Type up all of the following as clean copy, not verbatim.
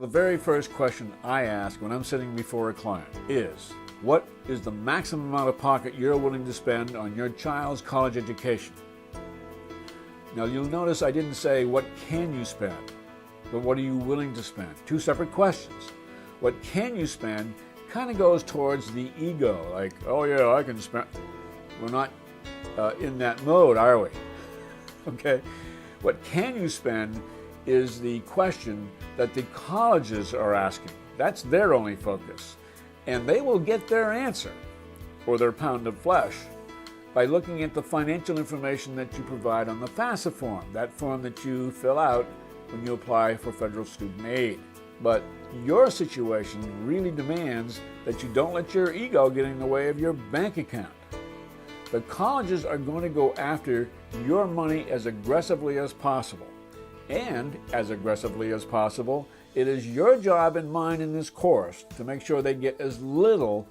very first question I ask when I'm sitting before a client is, what is the maximum amount of pocket you're willing to spend on your child's college education? Now you'll notice I didn't say what can you spend, but what are you willing to spend? Two separate questions. What can you spend kind of goes towards the ego, like, oh yeah, I can spend. We're not in that mode, are we? Okay. What can you spend is the question that the colleges are asking. That's their only focus. And they will get their answer, or their pound of flesh, by looking at the financial information that you provide on the FAFSA form, that form that you fill out when you apply for federal student aid. But your situation really demands that you don't let your ego get in the way of your bank account. The colleges are going to go after your money as aggressively as possible. And as aggressively as possible, it is your job and mine in this course to make sure they get as little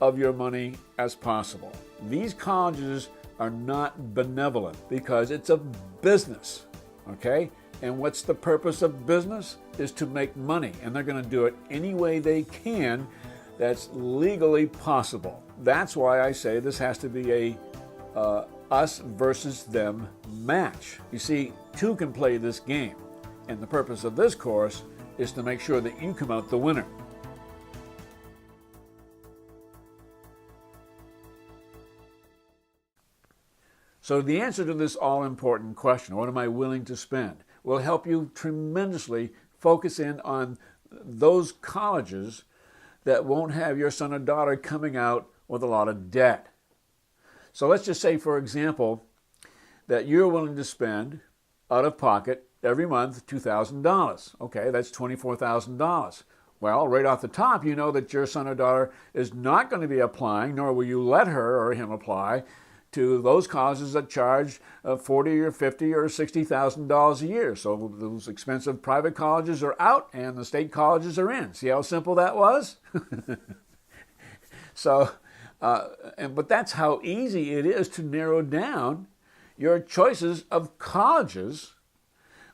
of your money as possible. These colleges are not benevolent because it's a business, okay? And what's the purpose of business? Is to make money, and they're going to do it any way they can that's legally possible. That's why I say this has to be a us versus them match. You see, two can play this game, and the purpose of this course is to make sure that you come out the winner. So the answer to this all-important question, what am I willing to spend, will help you tremendously focus in on those colleges that won't have your son or daughter coming out with a lot of debt. So let's just say, for example, that you're willing to spend out of pocket every month $2,000. Okay, that's $24,000. Well, right off the top, you know that your son or daughter is not going to be applying, nor will you let her or him apply to those colleges that charge $40 or $50 or $60,000 a year. So those expensive private colleges are out and the state colleges are in. See how simple that was? But that's how easy it is to narrow down your choices of colleges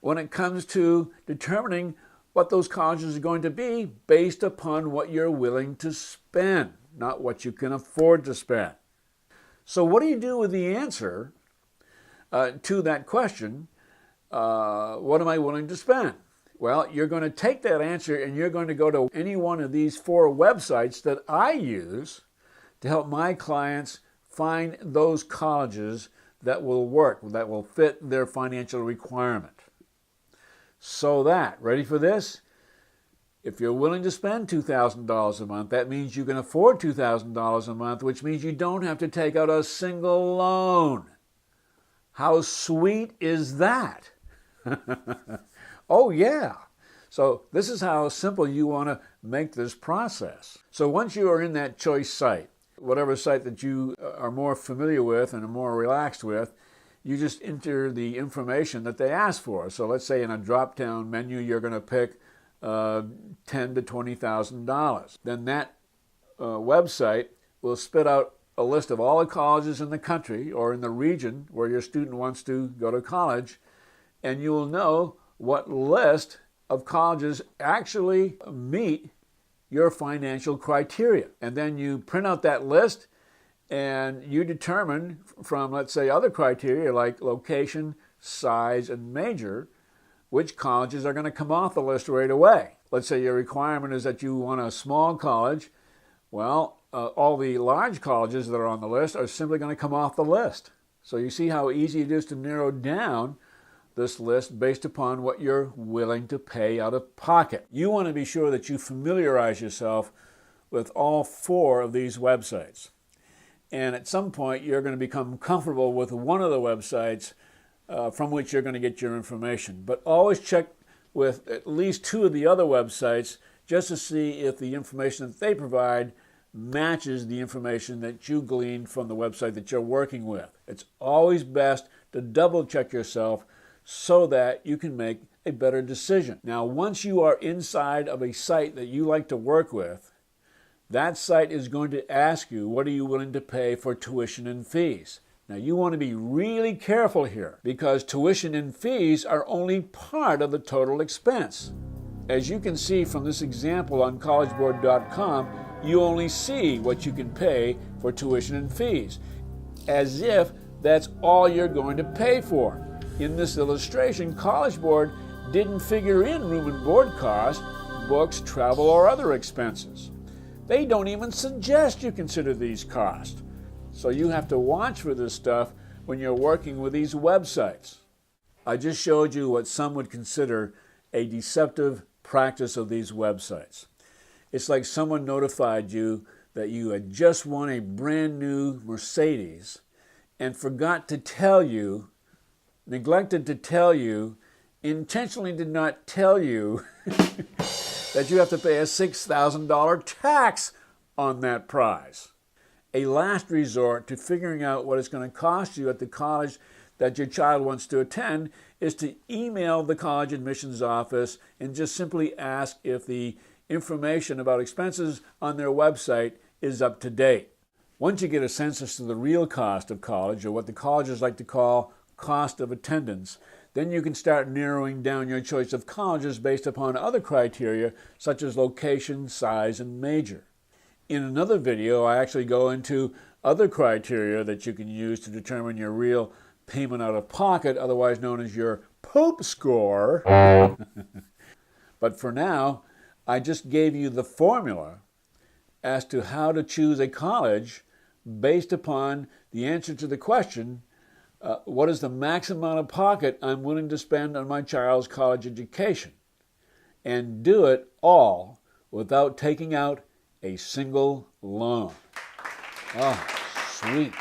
when it comes to determining what those colleges are going to be based upon what you're willing to spend, not what you can afford to spend. So what do you do with the answer to that question, what am I willing to spend? Well, you're going to take that answer and you're going to go to any one of these 4 websites that I use to help my clients find those colleges that will work, that will fit their financial requirement. So that, ready for this? If you're willing to spend $2,000 a month, that means you can afford $2,000 a month, which means you don't have to take out a single loan. How sweet is that? Oh yeah. So this is how simple you want to make this process. So once you are in that choice site, whatever site that you are more familiar with and are more relaxed with, you just enter the information that they ask for. So let's say in a drop-down menu, you're going to pick $10,000 to $20,000. Then that website will spit out a list of all the colleges in the country or in the region where your student wants to go to college, and you will know what list of colleges actually meet your financial criteria. And then you print out that list and you determine from, let's say, other criteria like location, size, and major, which colleges are going to come off the list right away. Let's say your requirement is that you want a small college. Well, all the large colleges that are on the list are simply going to come off the list. So you see how easy it is to narrow down this list based upon what you're willing to pay out of pocket. You want to be sure that you familiarize yourself with all 4 of these websites. And at some point, you're going to become comfortable with one of the websites from which you're going to get your information. But always check with at least 2 of the other websites just to see if the information that they provide matches the information that you gleaned from the website that you're working with. It's always best to double check yourself so that you can make a better decision. Now, once you are inside of a site that you like to work with, that site is going to ask you, what are you willing to pay for tuition and fees? Now, you want to be really careful here because tuition and fees are only part of the total expense. as you can see from this example on collegeboard.com, you only see what you can pay for tuition and fees, as if that's all you're going to pay for. In this illustration, College Board didn't figure in room and board costs, books, travel, or other expenses. They don't even suggest you consider these costs. So you have to watch for this stuff when you're working with these websites. I just showed you what some would consider a deceptive practice of these websites. It's like someone notified you that you had just won a brand new Mercedes and forgot to tell you, neglected to tell you, intentionally did not tell you that you have to pay a $6,000 tax on that prize. A last resort to figuring out what it's going to cost you at the college that your child wants to attend is to email the college admissions office and just simply ask if the information about expenses on their website is up to date. Once you get a sense as to the real cost of college, or what the colleges like to call cost of attendance, then you can start narrowing down your choice of colleges based upon other criteria such as location, size, and major. In another video, I actually go into other criteria that you can use to determine your real payment out of pocket, otherwise known as your poop score. But for now, I just gave you the formula as to how to choose a college based upon the answer to the question, what is the maximum amount of pocket I'm willing to spend on my child's college education? And do it all without taking out a single loan. Oh, sweet.